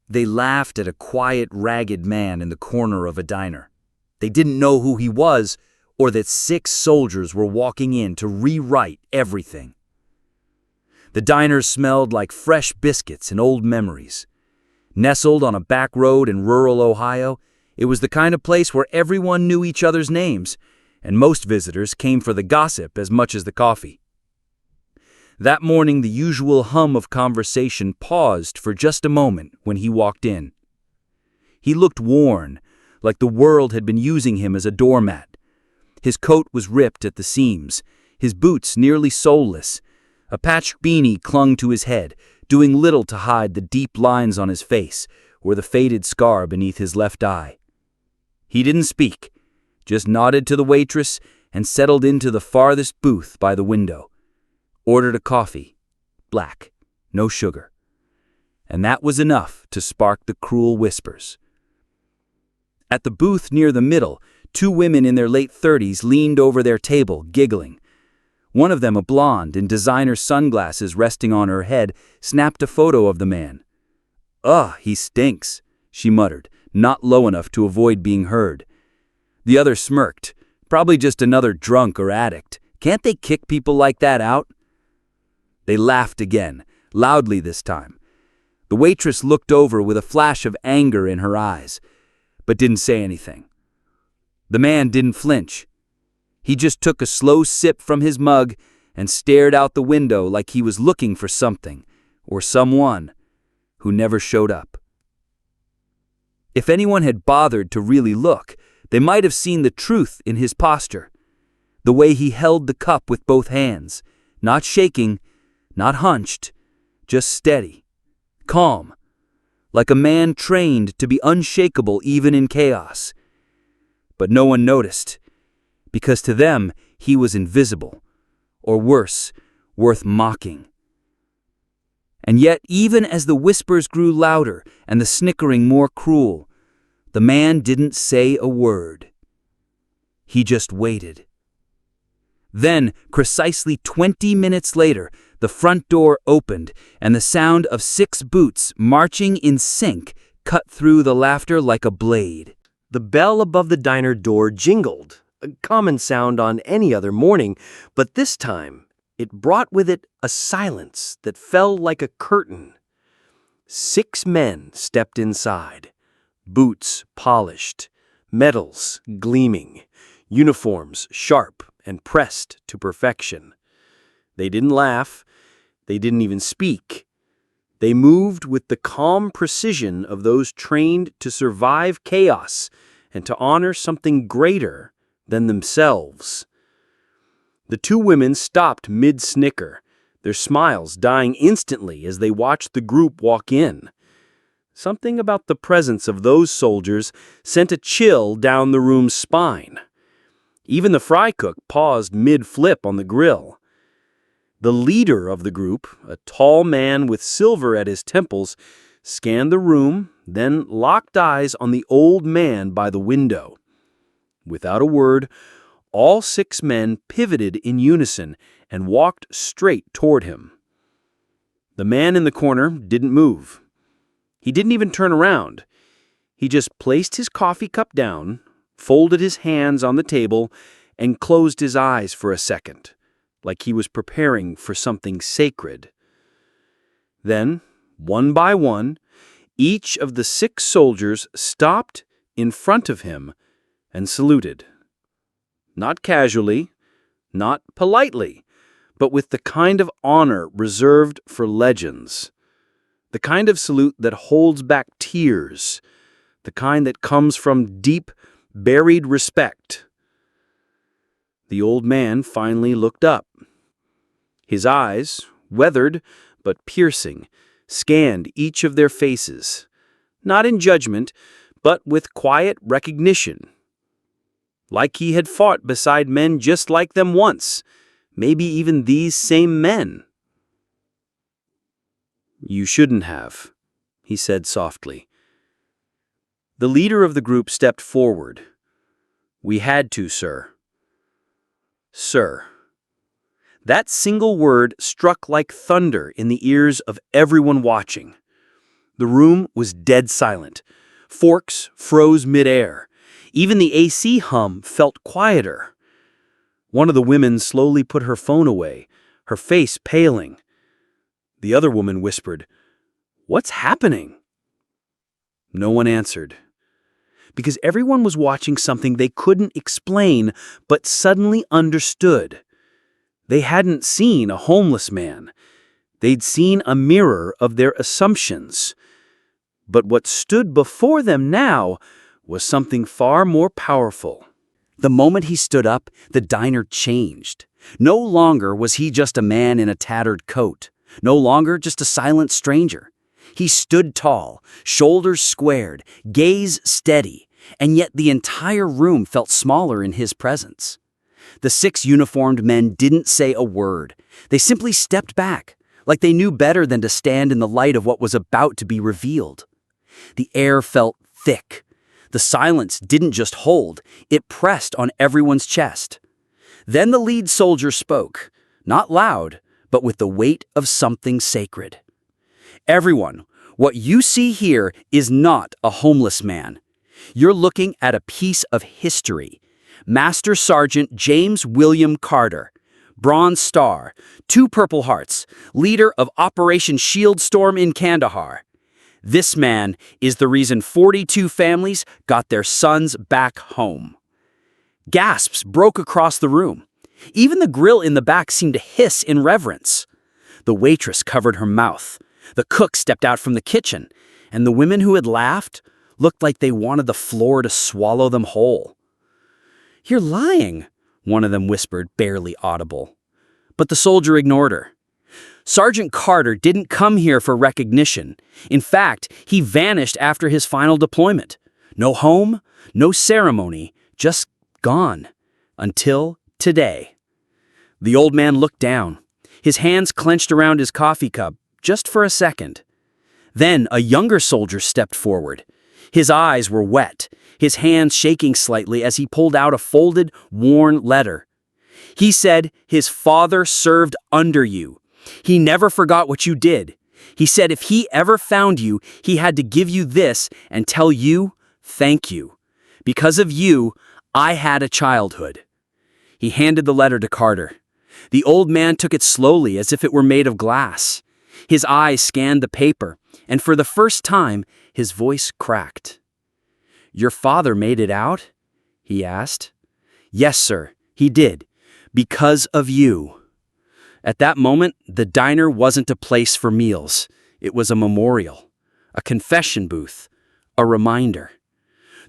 They laughed at a quiet, ragged man in the corner of a diner. They didn't know who he was, or that 6 soldiers were walking in to rewrite everything. The diner smelled like fresh biscuits and old memories. Nestled on a back road in rural Ohio, it was the kind of place where everyone knew each other's names, and most visitors came for the gossip as much as the coffee. That morning, the usual hum of conversation paused for just a moment when he walked in. He looked worn, like the world had been using him as a doormat. His coat was ripped at the seams, his boots nearly soleless. A patched beanie clung to his head, doing little to hide the deep lines on his face or the faded scar beneath his left eye. He didn't speak, just nodded to the waitress and settled into the farthest booth by the window. Ordered a coffee, black, no sugar. And that was enough to spark the cruel whispers. At the booth near the middle, 2 women in their late 30s leaned over their table, giggling. One of them, a blonde in designer sunglasses resting on her head, snapped a photo of the man. "Ugh, he stinks," she muttered, not low enough to avoid being heard. The other smirked, "Probably just another drunk or addict. Can't they kick people like that out?" They laughed again, loudly this time. The waitress looked over with a flash of anger in her eyes, but didn't say anything. The man didn't flinch. He just took a slow sip from his mug and stared out the window like he was looking for something, or someone, who never showed up. If anyone had bothered to really look, they might have seen the truth in his posture. The way he held the cup with both hands, not shaking, not hunched, just steady, calm, like a man trained to be unshakable even in chaos. But no one noticed, because to them he was invisible, or worse, worth mocking. And yet, even as the whispers grew louder and the snickering more cruel, the man didn't say a word. He just waited. Then, precisely 20 minutes later, the front door opened, and the sound of 6 boots marching in sync cut through the laughter like a blade. The bell above the diner door jingled, a common sound on any other morning, but this time it brought with it a silence that fell like a curtain. 6 men stepped inside, boots polished, medals gleaming, uniforms sharp and pressed to perfection. They didn't laugh. They didn't even speak. They moved with the calm precision of those trained to survive chaos and to honor something greater than themselves. The 2 women stopped mid-snicker, their smiles dying instantly as they watched the group walk in. Something about the presence of those soldiers sent a chill down the room's spine. Even the fry cook paused mid-flip on the grill. The leader of the group, a tall man with silver at his temples, scanned the room, then locked eyes on the old man by the window. Without a word, all 6 men pivoted in unison and walked straight toward him. The man in the corner didn't move. He didn't even turn around. He just placed his coffee cup down, folded his hands on the table, and closed his eyes for a second, like he was preparing for something sacred. Then, one by one, each of the 6 soldiers stopped in front of him and saluted. Not casually, not politely, but with the kind of honor reserved for legends. The kind of salute that holds back tears. The kind that comes from deep, buried respect. The old man finally looked up. His eyes, weathered but piercing, scanned each of their faces, not in judgment, but with quiet recognition. Like he had fought beside men just like them once, maybe even these same men. "You shouldn't have," he said softly. The leader of the group stepped forward. "We had to, sir." Sir. That single word struck like thunder in the ears of everyone watching. The room was dead silent. Forks froze midair. Even the AC hum felt quieter. One of the women slowly put her phone away, her face paling. The other woman whispered, "What's happening?" No one answered, because everyone was watching something they couldn't explain but suddenly understood. They hadn't seen a homeless man. They'd seen a mirror of their assumptions. But what stood before them now was something far more powerful. The moment he stood up, the diner changed. No longer was he just a man in a tattered coat. No longer just a silent stranger. He stood tall, shoulders squared, gaze steady, and yet the entire room felt smaller in his presence. The 6 uniformed men didn't say a word. They simply stepped back, like they knew better than to stand in the light of what was about to be revealed. The air felt thick. The silence didn't just hold, it pressed on everyone's chest. Then the lead soldier spoke, not loud, but with the weight of something sacred. "Everyone, what you see here is not a homeless man. You're looking at a piece of history. Master Sergeant James William Carter, Bronze Star, 2 Purple Hearts, leader of Operation Shield Storm in Kandahar. This man is the reason 42 families got their sons back home." Gasps broke across the room. Even the grill in the back seemed to hiss in reverence. The waitress covered her mouth. The cook stepped out from the kitchen, and the women who had laughed looked like they wanted the floor to swallow them whole. "You're lying," one of them whispered, barely audible. But the soldier ignored her. Sergeant Carter didn't come here for recognition. In fact, he vanished after his final deployment. No home, no ceremony, just gone. Until today. The old man looked down, his hands clenched around his coffee cup, just for a second. Then a younger soldier stepped forward. His eyes were wet, his hands shaking slightly as he pulled out a folded, worn letter. He said his father served under you. He never forgot what you did. He said if he ever found you, he had to give you this and tell you, thank you. Because of you, I had a childhood. He handed the letter to Carter. The old man took it slowly as if it were made of glass. His eyes scanned the paper, and for the first time, his voice cracked. "Your father made it out?" he asked. "Yes, sir, he did. Because of you." At that moment, the diner wasn't a place for meals. It was a memorial, a confession booth, a reminder.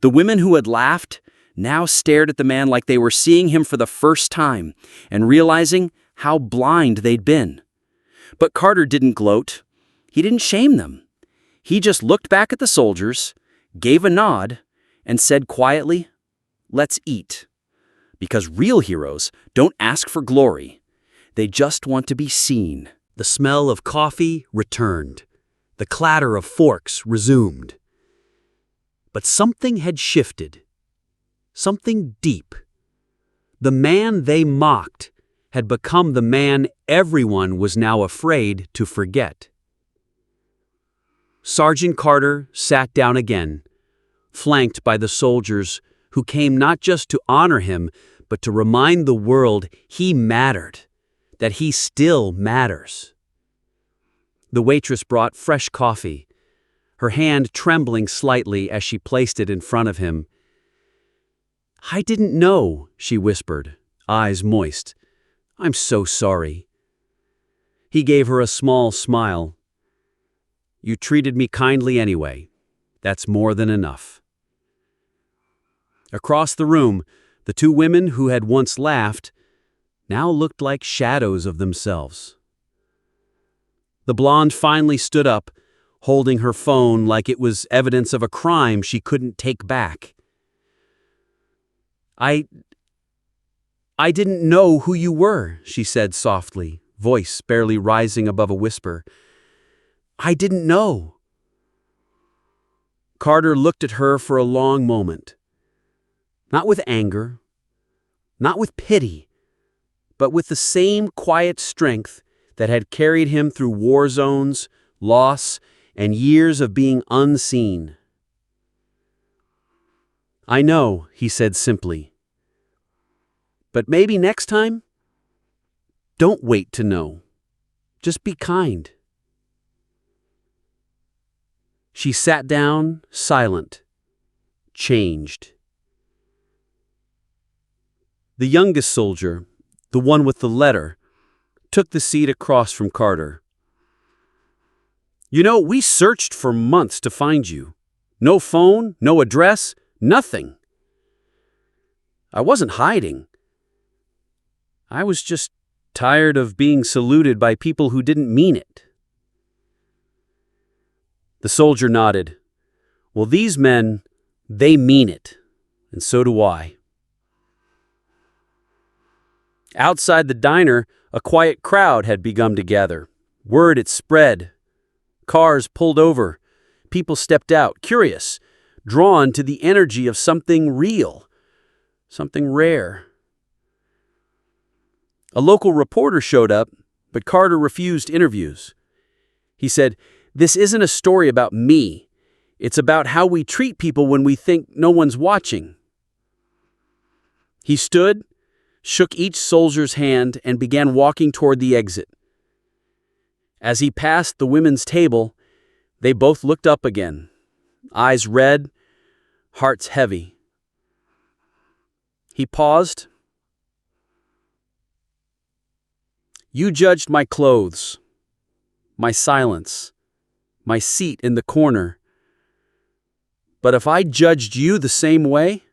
The women who had laughed now stared at the man like they were seeing him for the first time and realizing how blind they'd been. But Carter didn't gloat. He didn't shame them. He just looked back at the soldiers, gave a nod, and said quietly, "Let's eat." Because real heroes don't ask for glory. They just want to be seen. The smell of coffee returned. The clatter of forks resumed. But something had shifted. Something deep. The man they mocked had become the man everyone was now afraid to forget. Sergeant Carter sat down again, flanked by the soldiers who came not just to honor him, but to remind the world he mattered, that he still matters. The waitress brought fresh coffee, her hand trembling slightly as she placed it in front of him. "I didn't know," she whispered, eyes moist. "I'm so sorry." He gave her a small smile. "You treated me kindly anyway. That's more than enough." Across the room, the 2 women who had once laughed now looked like shadows of themselves. The blonde finally stood up, holding her phone like it was evidence of a crime she couldn't take back. I didn't know who you were," she said softly, voice barely rising above a whisper. "I didn't know." Carter looked at her for a long moment. Not with anger, not with pity, but with the same quiet strength that had carried him through war zones, loss, and years of being unseen. "I know," he said simply. "But maybe next time, don't wait to know. Just be kind." She sat down, silent, changed. The youngest soldier, the one with the letter, took the seat across from Carter. "You know, we searched for months to find you. No phone, no address, nothing. I wasn't hiding. I was just tired of being saluted by people who didn't mean it." The soldier nodded. "Well, these men, they mean it, and so do I." Outside the diner, a quiet crowd had begun to gather. Word had spread. Cars pulled over. People stepped out, curious, drawn to the energy of something real, something rare. A local reporter showed up, but Carter refused interviews. He said, "This isn't a story about me. It's about how we treat people when we think no one's watching." He stood, shook each soldier's hand, and began walking toward the exit. As he passed the women's table, they both looked up again, eyes red, hearts heavy. He paused. "You judged my clothes, my silence, my seat in the corner. But if I judged you the same way,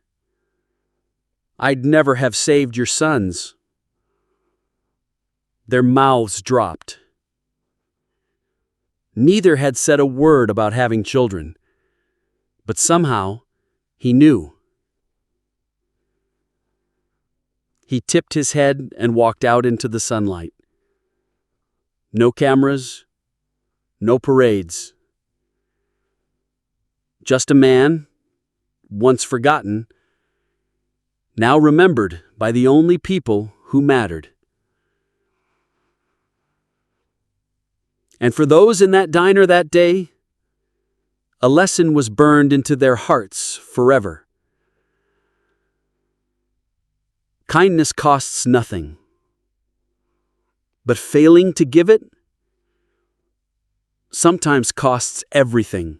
I'd never have saved your sons." Their mouths dropped. Neither had said a word about having children, but somehow he knew. He tipped his head and walked out into the sunlight. No cameras, no parades. Just a man, once forgotten, now remembered by the only people who mattered. And for those in that diner that day, a lesson was burned into their hearts forever. Kindness costs nothing, but failing to give it sometimes costs everything.